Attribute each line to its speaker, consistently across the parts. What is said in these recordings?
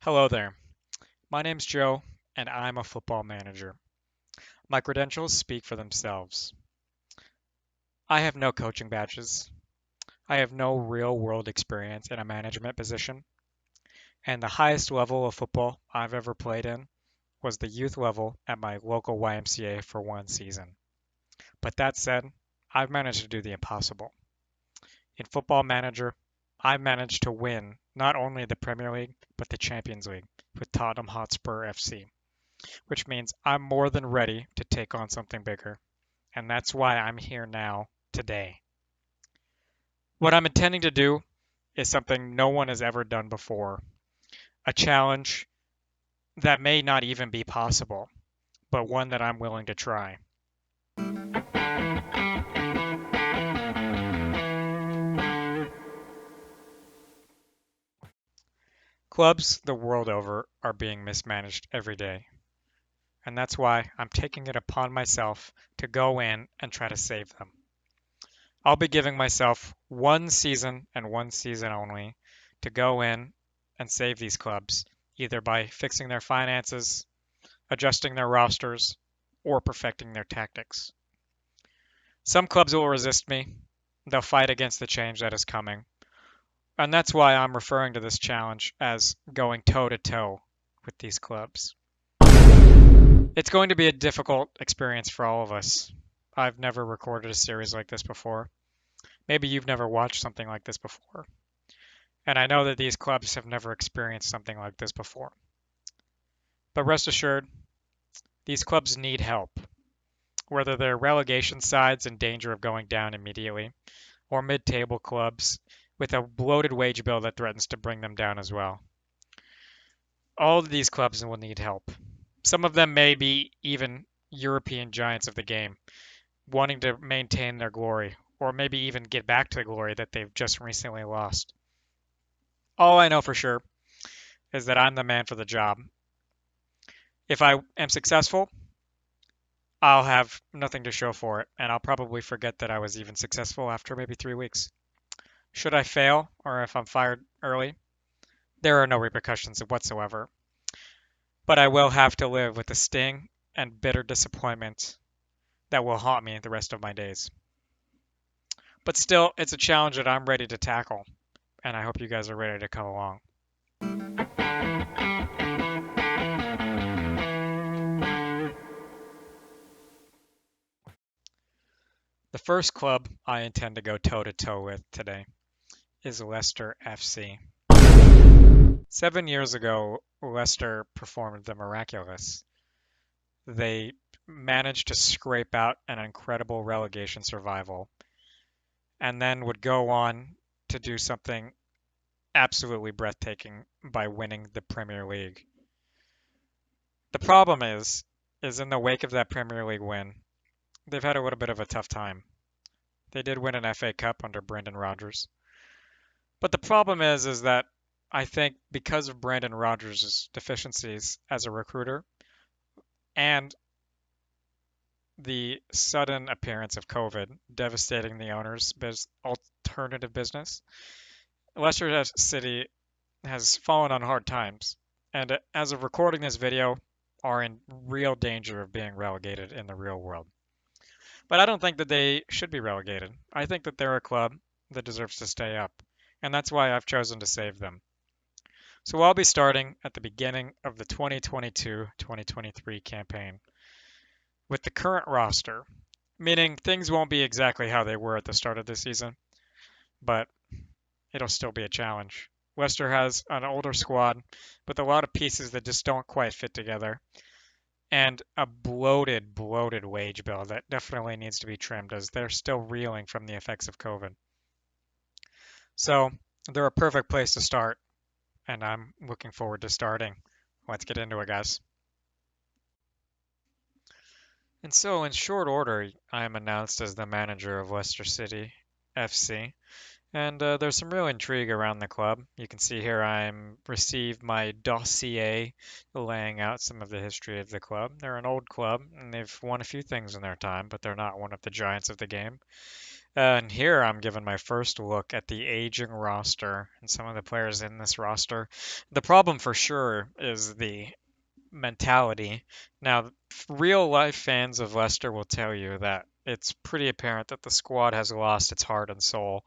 Speaker 1: Hello there. My name's Joe, and I'm a football manager. My credentials speak for themselves. I have no coaching badges. I have no real world experience in a management position, and the highest level of football I've ever played in was the youth level at my local YMCA for one season. But that said, I've managed to do the impossible. In Football Manager, I managed to win not only the Premier League, but the Champions League with Tottenham Hotspur FC, which means I'm more than ready to take on something bigger. And that's why I'm here now, today. What I'm intending to do is something no one has ever done before, a challenge that may not even be possible, but one that I'm willing to try. Clubs the world over are being mismanaged every day, and that's why I'm taking it upon myself to go in and try to save them. I'll be giving myself one season and one season only to go in and save these clubs, either by fixing their finances, adjusting their rosters, or perfecting their tactics. Some clubs will resist me. They'll fight against the change that is coming. And that's why I'm referring to this challenge as going toe to toe with these clubs. It's going to be a difficult experience for all of us. I've never recorded a series like this before. Maybe you've never watched something like this before. And I know that these clubs have never experienced something like this before. But rest assured, these clubs need help. Whether they're relegation sides in danger of going down immediately, or mid-table clubs with a bloated wage bill that threatens to bring them down as well. All of these clubs will need help. Some of them may be even European giants of the game, wanting to maintain their glory, or maybe even get back to the glory that they've just recently lost. All I know for sure is that I'm the man for the job. If I am successful, I'll have nothing to show for it, and I'll probably forget that I was even successful after maybe 3 weeks. Should I fail, or if I'm fired early, there are no repercussions whatsoever. But I will have to live with the sting and bitter disappointment that will haunt me the rest of my days. But still, it's a challenge that I'm ready to tackle, and I hope you guys are ready to come along. The first club I intend to go toe to toe with today is Leicester FC. 7 years ago, Leicester performed the miraculous. They managed to scrape out an incredible relegation survival and then would go on to do something absolutely breathtaking by winning the Premier League. The problem is in the wake of that Premier League win, they've had a little bit of a tough time. They did win an FA Cup under Brendan Rodgers. But the problem is that I think because of Brendan Rodgers' deficiencies as a recruiter and the sudden appearance of COVID devastating the owner's alternative business, Leicester City has fallen on hard times, and as of recording this video, are in real danger of being relegated in the real world. But I don't think that they should be relegated. I think that they're a club that deserves to stay up, and that's why I've chosen to save them. So I'll be starting at the beginning of the 2022-2023 campaign with the current roster, meaning things won't be exactly how they were at the start of the season, but it'll still be a challenge. Leicester has an older squad with a lot of pieces that just don't quite fit together, and a bloated wage bill that definitely needs to be trimmed as they're still reeling from the effects of COVID. So they're a perfect place to start, and I'm looking forward to starting. Let's get into it, guys. And so, in short order, I am announced as the manager of Leicester City FC. And there's some real intrigue around the club. You can see here I'm received my dossier laying out some of the history of the club. They're an old club and they've won a few things in their time, but they're not one of the giants of the game. And here I'm giving my first look at the aging roster and some of the players in this roster. The problem for sure is the mentality. Now, real life fans of Leicester will tell you that it's pretty apparent that the squad has lost its heart and soul.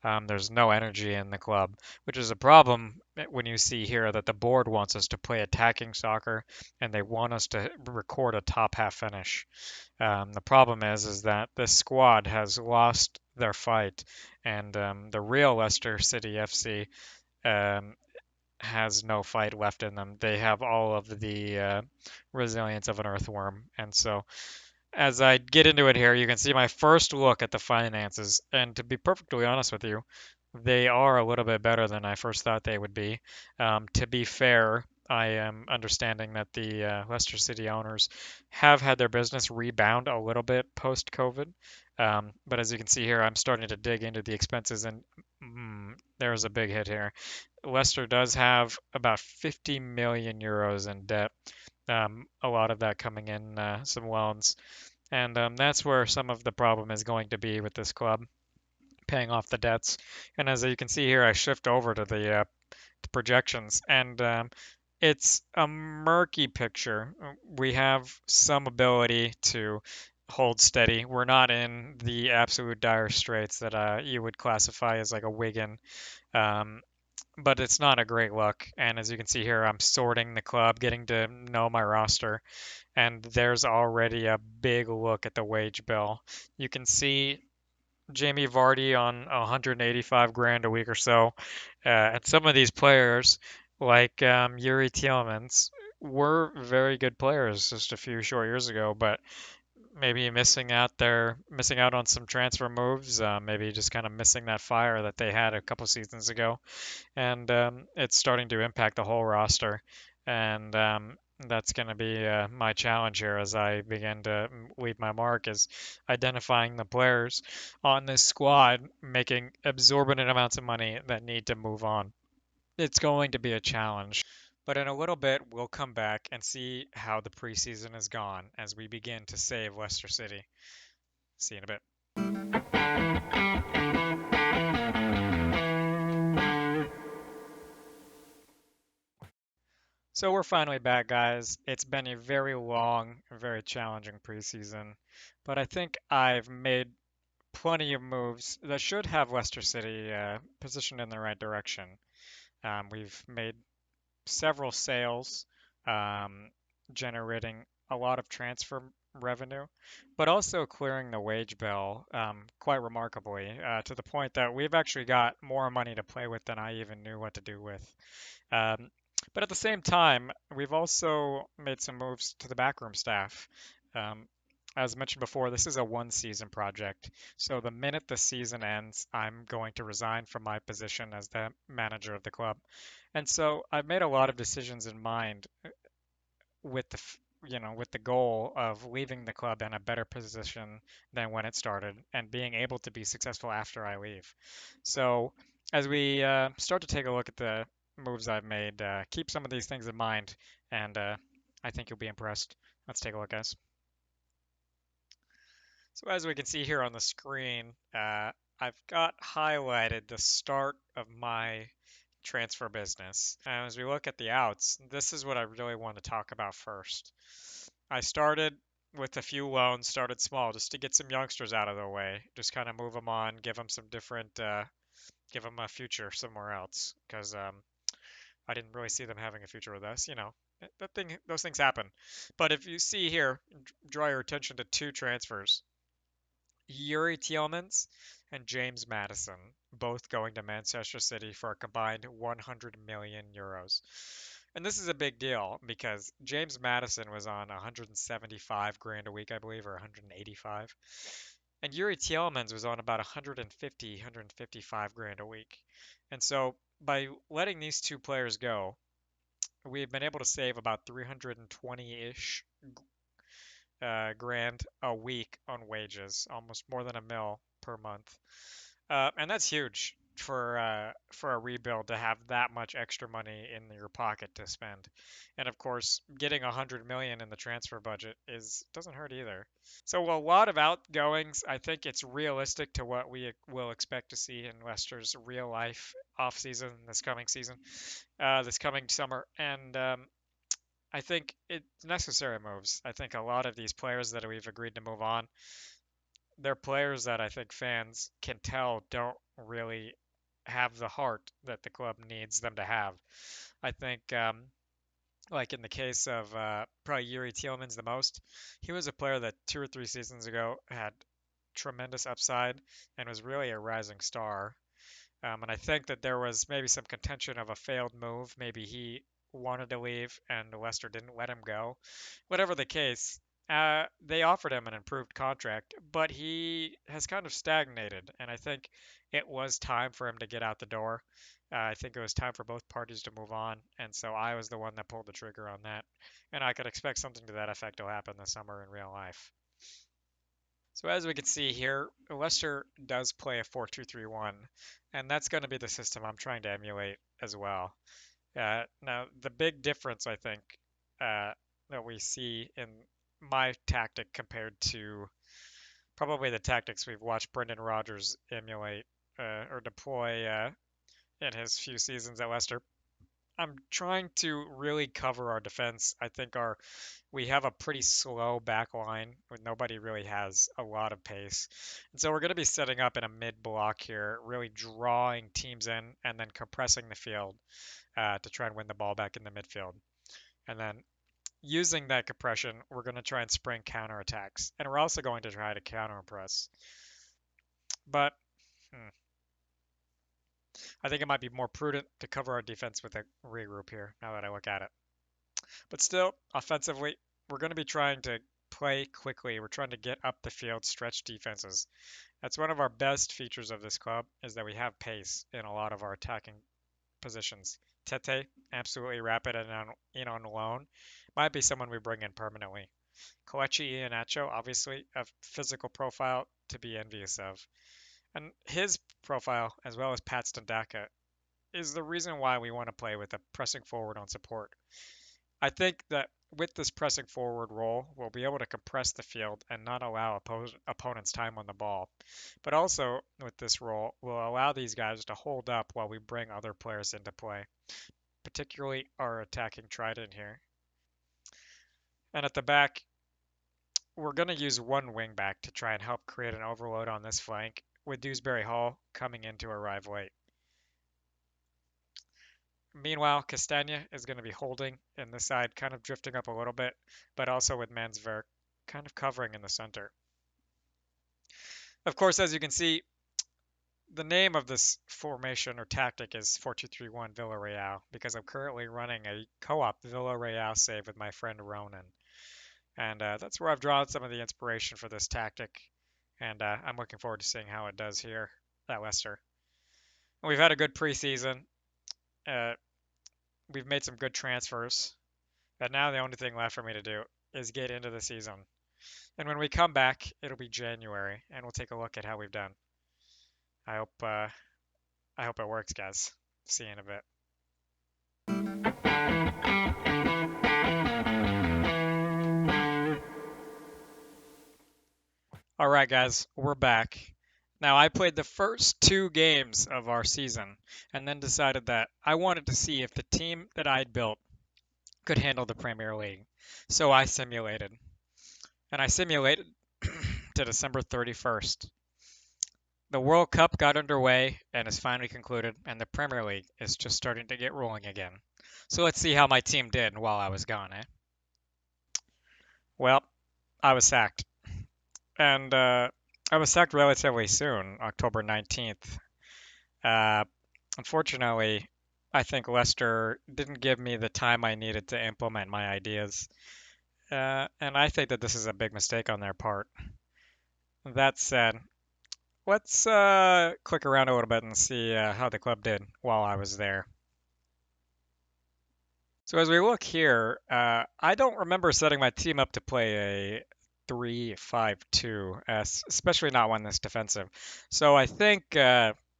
Speaker 1: There's no energy in the club, which is a problem when you see here that the board wants us to play attacking soccer and they want us to record a top half finish. The problem is that this squad has lost their fight, and the real Leicester City FC um, has no fight left in them. They have all of the resilience of an earthworm, and so as I get into it here, you can see my first look at the finances. And to be perfectly honest with you, they are a little bit better than I first thought they would be. To be fair, I am understanding that the Leicester City owners have had their business rebound a little bit post COVID. But as you can see here, I'm starting to dig into the expenses, and there's a big hit here. Leicester does have about 50 million euros in debt. A lot of that coming in some loans. And that's where some of the problem is going to be with this club, paying off the debts. And as you can see here, I shift over to the projections, and it's a murky picture. We have some ability to hold steady. We're not in the absolute dire straits that you would classify as like a Wigan, um, but it's not a great look. And as you can see here, I'm sorting the club, getting to know my roster, and there's already a big look at the wage bill. You can see Jamie Vardy on 185 grand a week or so, and some of these players, like Yuri Tielemans, were very good players just a few short years ago, but maybe missing out on some transfer moves, maybe just kind of missing that fire that they had a couple seasons ago, and it's starting to impact the whole roster. And that's going to be my challenge here as I begin to leave my mark is identifying the players on this squad making exorbitant amounts of money that need to move on. It's going to be a challenge. But in a little bit, we'll come back and see how the preseason has gone as we begin to save Leicester City. See you in a bit. So we're finally back, guys. It's been a very long, very challenging preseason, but I think I've made plenty of moves that should have Leicester City positioned in the right direction. We've made several sales, um, generating a lot of transfer revenue, but also clearing the wage bill quite remarkably to the point that we've actually got more money to play with than I even knew what to do with. Um, but at the same time, we've also made some moves to the backroom staff. Um, as mentioned before, this is a one season project. So the minute the season ends, I'm going to resign from my position as the manager of the club. And so I've made a lot of decisions in mind with with the goal of leaving the club in a better position than when it started and being able to be successful after I leave. So as we start to take a look at the moves I've made, keep some of these things in mind, and I think you'll be impressed. Let's take a look, guys. So as we can see here on the screen, I've got highlighted the start of my transfer business. And as we look at the outs, this is what I really want to talk about first. I started with a few loans, started small just to get some youngsters out of the way, just kind of move them on, give them some different, give them a future somewhere else, because I didn't really see them having a future with us. Those things happen. But if you see here, draw your attention to two transfers. Yuri Tielemans and James Maddison, both going to Manchester City for a combined 100 million euros. And this is a big deal because James Maddison was on 175 grand a week, I believe, or 185. And Yuri Tielemans was on about 150, 155 grand a week. And so by letting these two players go, we've been able to save about 320-ish grand a week on wages, almost more than a mil per month. And that's huge. for a rebuild to have that much extra money in your pocket to spend. And of course, getting 100 million in the transfer budget is doesn't hurt either. So a lot of outgoings. I think it's realistic to what we will expect to see in Leicester's real life off season this coming summer. And I think it's necessary moves. I think a lot of these players that we've agreed to move on, they're players that I think fans can tell don't really have the heart that the club needs them to have. I think, like in the case of probably Yuri Tielemans the most, he was a player that 2 or 3 seasons ago had tremendous upside and was really a rising star. And I think that there was maybe some contention of a failed move. Maybe he wanted to leave and Leicester didn't let him go. Whatever the case, they offered him an improved contract, but he has kind of stagnated. And I think it was time for him to get out the door. I think it was time for both parties to move on. And so I was the one that pulled the trigger on that. And I could expect something to that effect will happen this summer in real life. So as we can see here, Leicester does play a 4-2-3-1, and that's going to be the system I'm trying to emulate as well. Now, the big difference I think that we see in my tactic compared to probably the tactics we've watched Brendan Rodgers emulate or deploy in his few seasons at Leicester, I'm trying to really cover our defense. I think we have a pretty slow back line where nobody really has a lot of pace. And so we're going to be setting up in a mid block here, really drawing teams in and then compressing the field to try and win the ball back in the midfield. And then using that compression, we're going to try and spring counterattacks. And we're also going to try to counter press. But I think it might be more prudent to cover our defense with a regroup here now that I look at it. But still, offensively, we're going to be trying to play quickly. We're trying to get up the field, stretch defenses. That's one of our best features of this club is that we have pace in a lot of our attacking positions. Tete, absolutely rapid and on loan. Might be someone we bring in permanently. Kelechi Iheanacho, obviously, a physical profile to be envious of. And his profile, as well as Pat Stendaka, is the reason why we want to play with a pressing forward on support. I think that with this pressing forward role, we'll be able to compress the field and not allow opponents time on the ball. But also with this role, we'll allow these guys to hold up while we bring other players into play, particularly our attacking trident here. And at the back, we're going to use one wing back to try and help create an overload on this flank, with Dewsbury Hall coming in to arrive late. Meanwhile, Castagna is going to be holding in the side, kind of drifting up a little bit, but also with Mansver kind of covering in the center. Of course, as you can see, the name of this formation or tactic is 4-2-3-1 Villarreal because I'm currently running a co-op Villarreal save with my friend Ronan. And that's where I've drawn some of the inspiration for this tactic. And I'm looking forward to seeing how it does here at Leicester. And we've had a good preseason. We've made some good transfers. But now the only thing left for me to do is get into the season. And when we come back, it'll be January, and we'll take a look at how we've done. I hope it works, guys. See you in a bit. All right, guys, we're back. Now, I played the first 2 games of our season and then decided that I wanted to see if the team that I'd built could handle the Premier League. So I simulated. And I simulated to December 31st. The World Cup got underway and is finally concluded, and the Premier League is just starting to get rolling again. So let's see how my team did while I was gone, eh? Well, I was sacked. And I was sacked relatively soon, October 19th. Unfortunately, I think Leicester didn't give me the time I needed to implement my ideas. And I think that this is a big mistake on their part. That said, let's click around a little bit and see how the club did while I was there. So as we look here, I don't remember setting my team up to play a 3-5-2, especially not one this defensive. So I think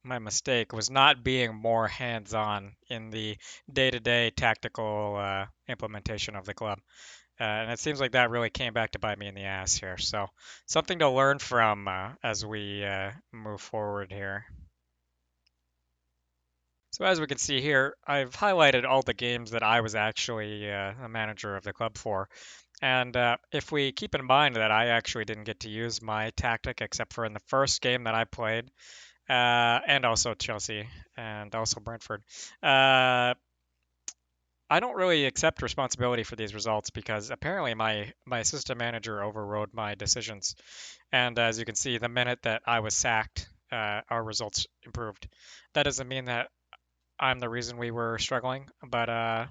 Speaker 1: my mistake was not being more hands-on in the day-to-day tactical implementation of the club. And it seems like that really came back to bite me in the ass here. So something to learn from as we move forward here. So as we can see here, I've highlighted all the games that I was actually a manager of the club for. And if we keep in mind that I actually didn't get to use my tactic except for in the first game that I played, and also Chelsea and also Brentford, I don't really accept responsibility for these results because apparently my assistant manager overrode my decisions. And as you can see, the minute that I was sacked, our results improved. That doesn't mean that I'm the reason we were struggling, but I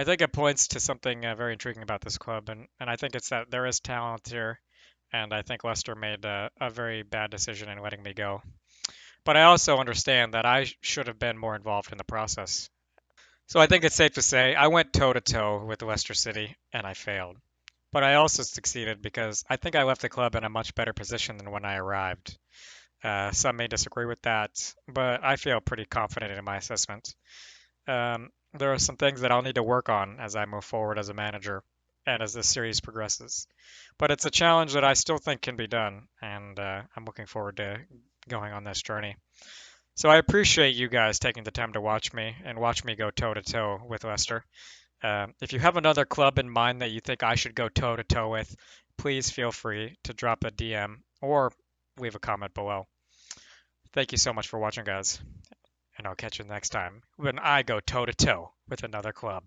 Speaker 1: think it points to something very intriguing about this club, and I think it's that there is talent here, and I think Leicester made a very bad decision in letting me go. But I also understand that I should have been more involved in the process. So I think it's safe to say I went toe to toe with Leicester City and I failed. But I also succeeded because I think I left the club in a much better position than when I arrived. Some may disagree with that, but I feel pretty confident in my assessment. There are some things that I'll need to work on as I move forward as a manager and as this series progresses. But it's a challenge that I still think can be done, and I'm looking forward to going on this journey. So I appreciate you guys taking the time to watch me and watch me go toe to toe with Leicester. If you have another club in mind that you think I should go toe to toe with, please feel free to drop a DM or leave a comment below. Thank you so much for watching, guys, and I'll catch you next time when I go toe to toe with another club.